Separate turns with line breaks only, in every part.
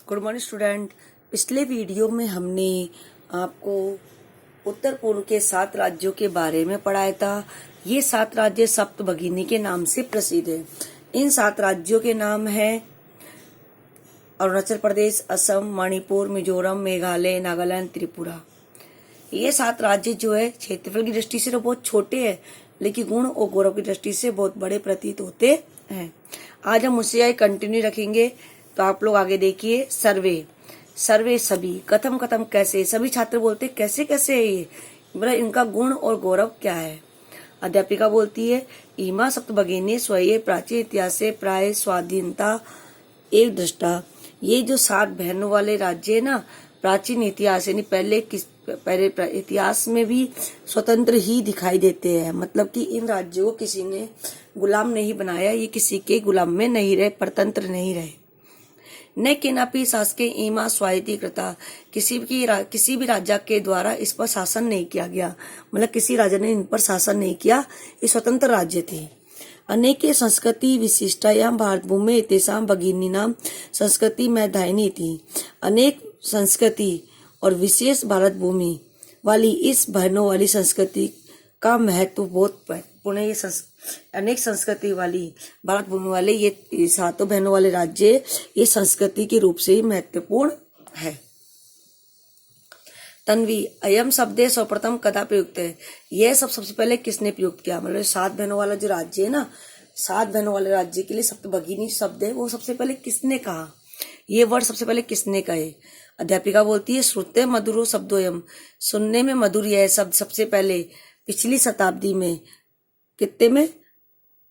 Good morning student. पिछले video में हमने आपको उत्तर पूर्व के 7 राज्यों के बारे में पढ़ाया था। ये 7 राज्य सप्तभगिनी के नाम से प्रसिद्ध है। इन 7 राज्यों के नाम हैं अरुणाचल प्रदेश, असम, मणिपुर, मिजोरम, मेघालय, नागालैंड, त्रिपुरा। ये 7 राज्य जो है क्षेत्रफल की दृष्टि से तो बहुत छोटे हैं, लेकिन गुण और गौरव की दृष्टि से बहुत बड़े प्रतीत होते हैं। आज हम उससे कंटिन्यू रखेंगे। तो आप लोग आगे देखिए। सर्वे सर्वे सभी, कथम कथम कैसे, सभी छात्र बोलते कैसे कैसे है ये, मतलब इनका गुण और गौरव क्या है। अध्यापिका बोलती है इमा सप्तभगिनी स्वयं प्राचीन इतिहास से प्राय स्वाधीनता एक दृष्टा। ये जो 7 बहनों वाले राज्य है ना, प्राचीन इतिहास यानी पहले इतिहास में भी स्वतंत्र ही दिखाई देते हैं। मतलब कि इन राज्यों को किसी ने गुलाम नहीं बनाया, ये किसी के गुलाम में नहीं रहे, परतंत्र नहीं रहे। न केनापि शासके इमा स्वायत्तीकृता, किसी भी राजा के द्वारा इस पर शासन नहीं किया गया, मतलब किसी राजा ने इन पर शासन नहीं किया, ये स्वतंत्र राज्य थे। अनेके संस्कृति विशिष्टायां भारत भूमि तेसाम भगिनीनाम संस्कृति मैदायनी थी। अनेक संस्कृति और विशेष भारत भूमि वाली इस बहनों वाली संस्कृति का महत्व बहुत पूर्ण। ये अनेक संस्कृति वाली भारत भूमि वाले ये 7 बहनों वाले राज्य ये संस्कृति के रूप से ही महत्वपूर्ण है। तन्वी अयम शब्द सर्वप्रथम कदा प्रयुक्त है। यह सबसे पहले किसने प्रयुक्त किया, मतलब 7 बहनों वाला जो राज्य है ना, 7 बहनों वाले राज्य के लिए सप्तभगिनी शब्द है, वो सबसे पहले किसने कहा, ये वर्ड सबसे पहले किसने कहे। अध्यापिका बोलती है श्रुते मधुरो शब्दोयम, सुनने में मधुर यह शब्द सबसे पहले पिछली शताब्दी में, कितने में,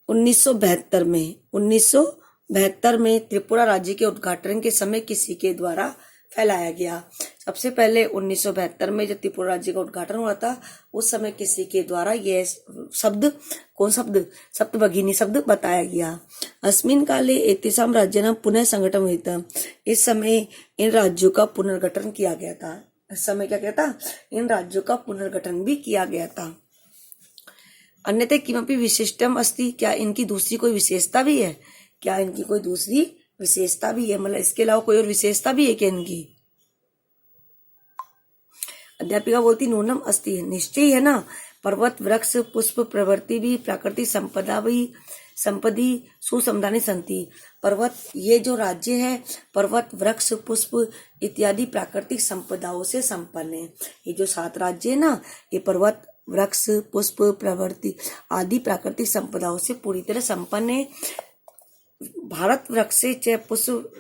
1972 में त्रिपुरा राज्य के उद्घाटन के समय किसी के द्वारा फैलाया गया। सबसे पहले 1972 में जब त्रिपुरा राज्य का उद्घाटन हुआ था, उस समय किसी के द्वारा यह शब्द, कौन शब्द, सप्तभगिनी शब्द बताया गया। अस्मिन काले एतेषां राज्यानां पुनः संगठन हुआ था। इस समय इन राज्यों का पुनर्गठन किया गया था। इस समय क्या कहता, इन राज्यों का पुनर्गठन भी किया गया था। अन्यथा किमपि विशिष्टम अस्ति, क्या इनकी दूसरी कोई विशेषता भी है, क्या इनकी कोई दूसरी विशेषता भी है, मतलब इसके अलावा कोई और विशेषता भी है क्या इनकी। अध्यापिका बोलती नूनम अस्ति, निश्चय है ना। पर्वत वृक्ष पुष्प प्रवृत्ति भी प्राकृतिक संपदा भी संपदी सुसमदानी संति। पर्वत, ये जो राज्य है पर्वत वृक्ष पुष्प इत्यादि प्राकृतिक संपदाओं से संपन्न है। ये जो 7 राज्य है ना, ये पर्वत वृक्ष पुष्प प्रवृत्ति आदि प्राकृतिक संपदाओं से पूरी तरह संपन्न है। भारत वृक्ष च पुष्प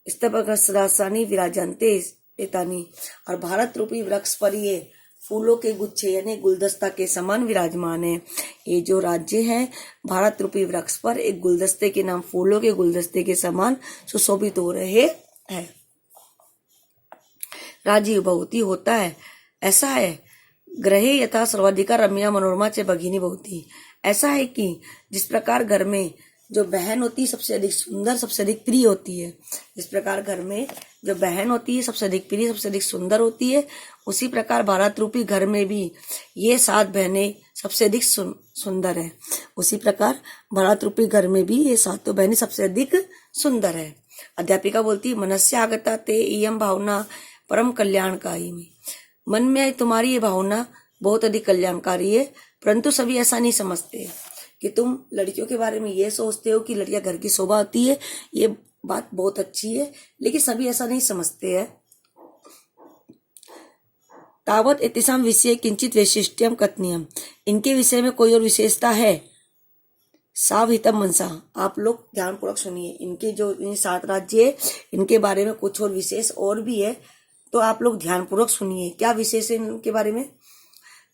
स्तबकसरासानी विराजन्ते एतानी, और भारत रूपी वृक्ष पर ये फूलों के गुच्छे यानी गुलदस्ता के समान विराजमान है। ये जो राज्य है भारत रूपी वृक्ष पर एक गुलदस्ते के नाम, फूलों के गुलदस्ते के समान सुशोभित हो रहे हैं। राजीव बहुती होता है, ऐसा है। ग्रहे यथा सर्वाधिका रम्या मनोरमा च भगिनी बहुती, ऐसा है कि जिस प्रकार घर में जो बहन होती है सबसे अधिक सुंदर, सबसे अधिक प्रिय होती है, जिस प्रकार घर में जो बहन होती है सबसे अधिक प्रिय, सबसे अधिक सुंदर होती है, उसी प्रकार भारत रूपी घर में भी ये 7 बहनें सबसे अधिक सुंदर है। उसी प्रकार भारत रूपी घर में भी ये 7 बहनें सबसे अधिक सुंदर है। अध्यापिका बोलती है मनस्य आगता ते इयम भावना परम कल्याणकारी में, मन में आई तुम्हारी ये भावना बहुत अधिक कल्याणकारी है, परंतु सभी ऐसा नहीं समझते कि तुम लड़कियों के बारे में ये सोचते हो कि लड़कियां घर की शोभा होती है, ये बात बहुत अच्छी है, लेकिन सभी ऐसा नहीं समझते हैं। तावत एतेषां विषये किंचित वैशिष्ट्यम कथनीयम, इनके विषय में कोई और विशेषता है। सावहितम मनसा, आप लोग ध्यानपूर्वक सुनिए। इनके जो 7 राज्य है इनके बारे में कुछ और विशेष और भी है, तो आप लोग ध्यानपूर्वक सुनिए। क्या विशेष है इनके बारे में।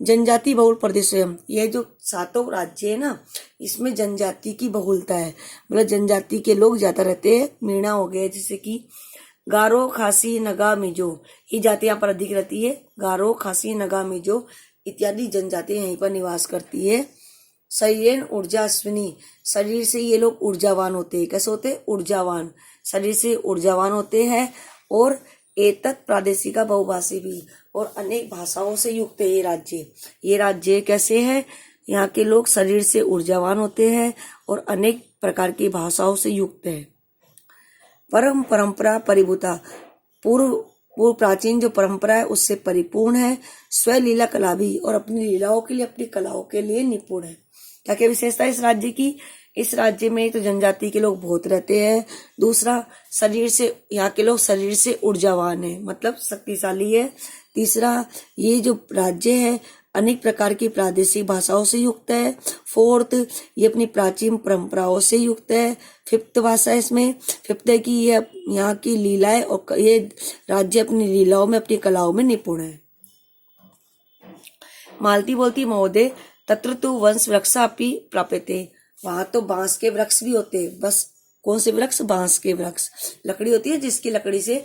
जनजाति बहुल प्रदेश, यह जो 7 राज्य है ना, इसमें जनजाति की बहुलता है, मतलब जनजाति के लोग ज्यादा रहते हैं। मीणा हो गए, जैसे कि गारो खासी नगा मिजो, ये जाति यहाँ पर अधिक रहती है। गारो खासी नगा मिजो इत्यादि जनजाति यहीं पर निवास करती है। शरीर ऊर्जा अश्विनी, शरीर से ये लोग ऊर्जावान होते हैं। कैसे होते हैं, ऊर्जावान, शरीर से ऊर्जावान होते हैं। और एतत् प्रादेशिका बहुभाषी भी, और अनेक भाषाओं से युक्त है ये राज्य कैसे है, यहाँ के लोग शरीर से ऊर्जावान होते हैं और अनेक प्रकार की भाषाओं से युक्त है। परम परंपरा परिभूता, पूर्व पूर्व प्राचीन जो परंपरा है उससे परिपूर्ण है, स्वयं लीला कला भी, और अपनी लीलाओं के लिए, अपनी कलाओं के लिए निपुण है। क्या क्या विशेषता है इस राज्य की? इस राज्य में तो जनजाति के लोग बहुत रहते हैं। दूसरा, शरीर से, यहाँ के लोग शरीर से ऊर्जावान है, मतलब शक्तिशाली है। तीसरा, ये जो राज्य है अनेक प्रकार की प्रादेशिक भाषाओं से युक्त है। फोर्थ, ये अपनी प्राचीन परंपराओं से युक्त है। फिफ्थ भाषा इसमें, फिफ्थ है कि ये यहाँ की लीलाएं, और ये राज्य अपनी लीलाओं में, अपनी कलाओं में निपुण है। मालती बोलती, महोदय तत्र तु वंश वृक्षापि प्राप्यते, वहां तो बांस के वृक्ष भी होते हैं। बस कौन से वृक्ष? बांस के वृक्ष। लकड़ी होती है जिसकी लकड़ी से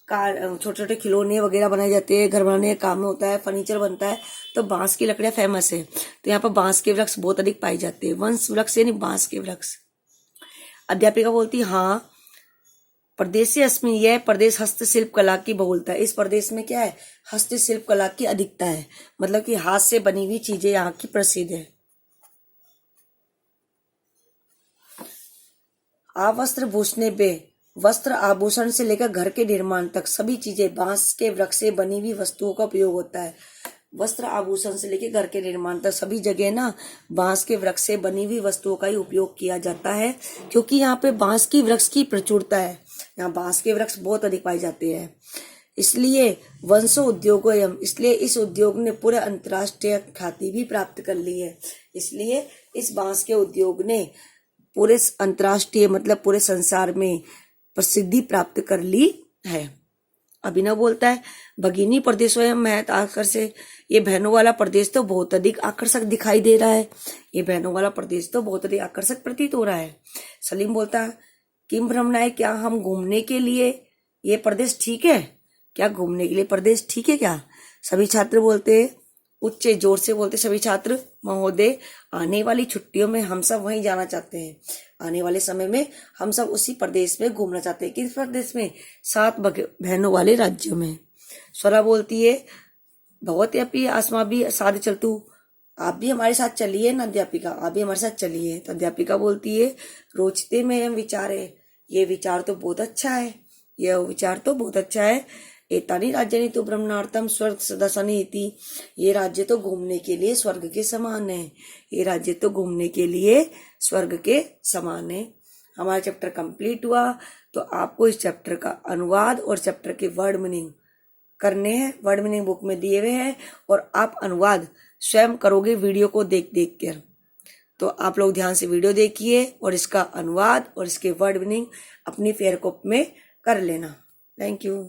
छोटे छोटे खिलौने वगैरह बनाए जाते हैं, घर बनाने का काम में होता है, फर्नीचर बनता है, तो बांस की लकड़ियां फेमस है। तो यहाँ पर बांस के वृक्ष बहुत अधिक पाए जाते हैं। वंश वृक्ष यानी बांस के वृक्ष। अध्यापिका बोलती, हाँ प्रदेश से अस्मिन, यह प्रदेश हस्तशिल्प कला की बहुलता है। इस प्रदेश में क्या है? हस्तशिल्प कला की अधिकता है, मतलब कि हाथ से बनी हुई चीजें यहाँ की प्रसिद्ध है। वस्त्र भूषणे बे, वस्त्र आभूषण से लेकर घर के निर्माण तक सभी चीजें बांस के वृक्ष से बनी हुई वस्तुओं का उपयोग होता है। वस्त्र आभूषण से लेकर घर के निर्माण तक सभी जगह ना बांस के वृक्ष से बनी हुई वस्तुओं का ही उपयोग किया जाता है, क्योंकि यहाँ पे बांस की वृक्ष की प्रचुरता है। यहाँ बांस के वृक्ष बहुत अधिक पाए जाते हैं। इसलिए वंशो उद्योग, इसलिए इस उद्योग ने पूरे अंतर्राष्ट्रीय ख्याति भी प्राप्त कर ली है। इसलिए इस बांस के उद्योग ने पूरे अंतर्राष्ट्रीय, मतलब पूरे संसार में प्रसिद्धि प्राप्त कर ली है। अभिनव बोलता है, भगिनी प्रदेश महत आकर्षक, ये बहनों वाला प्रदेश तो बहुत अधिक आकर्षक दिखाई दे रहा है। ये बहनों वाला प्रदेश तो बहुत अधिक आकर्षक प्रतीत हो रहा है। सलीम बोलता है, किम भ्रमणाय, क्या हम घूमने के लिए ये प्रदेश ठीक है? क्या घूमने के लिए प्रदेश ठीक है क्या? सभी छात्र बोलते हैं, उच्च जोर से बोलते सभी छात्र, महोदय आने वाली छुट्टियों में हम सब वहीं जाना चाहते हैं। आने वाले समय में हम सब उसी प्रदेश में घूमना चाहते हैं। किस प्रदेश में? 7 बहनों वाले राज्यों में। स्वरा बोलती है, भगवती अपी आसमा भी साथ चलतू, आप भी हमारे साथ चलिए ना अध्यापिका, आप भी हमारे साथ चलिए। तो अध्यापिका बोलती है, रोचते में हम विचार है, ये विचार तो बहुत अच्छा है, यह विचार तो बहुत अच्छा है। एतानी राज्य तो ब्रह्मणार्थम स्वर्ग सदसनी थी, ये राज्य तो घूमने के लिए स्वर्ग के समान है। ये राज्य तो घूमने के लिए स्वर्ग के समान है। हमारा चैप्टर कंप्लीट हुआ। तो आपको इस चैप्टर का अनुवाद और चैप्टर के वर्ड मीनिंग करने हैं। वर्ड मीनिंग बुक में दिए हुए हैं और आप अनुवाद स्वयं करोगे वीडियो को देख देख कर। तो आप लोग ध्यान से वीडियो देखिए और इसका अनुवाद और इसके वर्ड मीनिंग अपनी फेयर कॉपी में कर लेना। Thank you.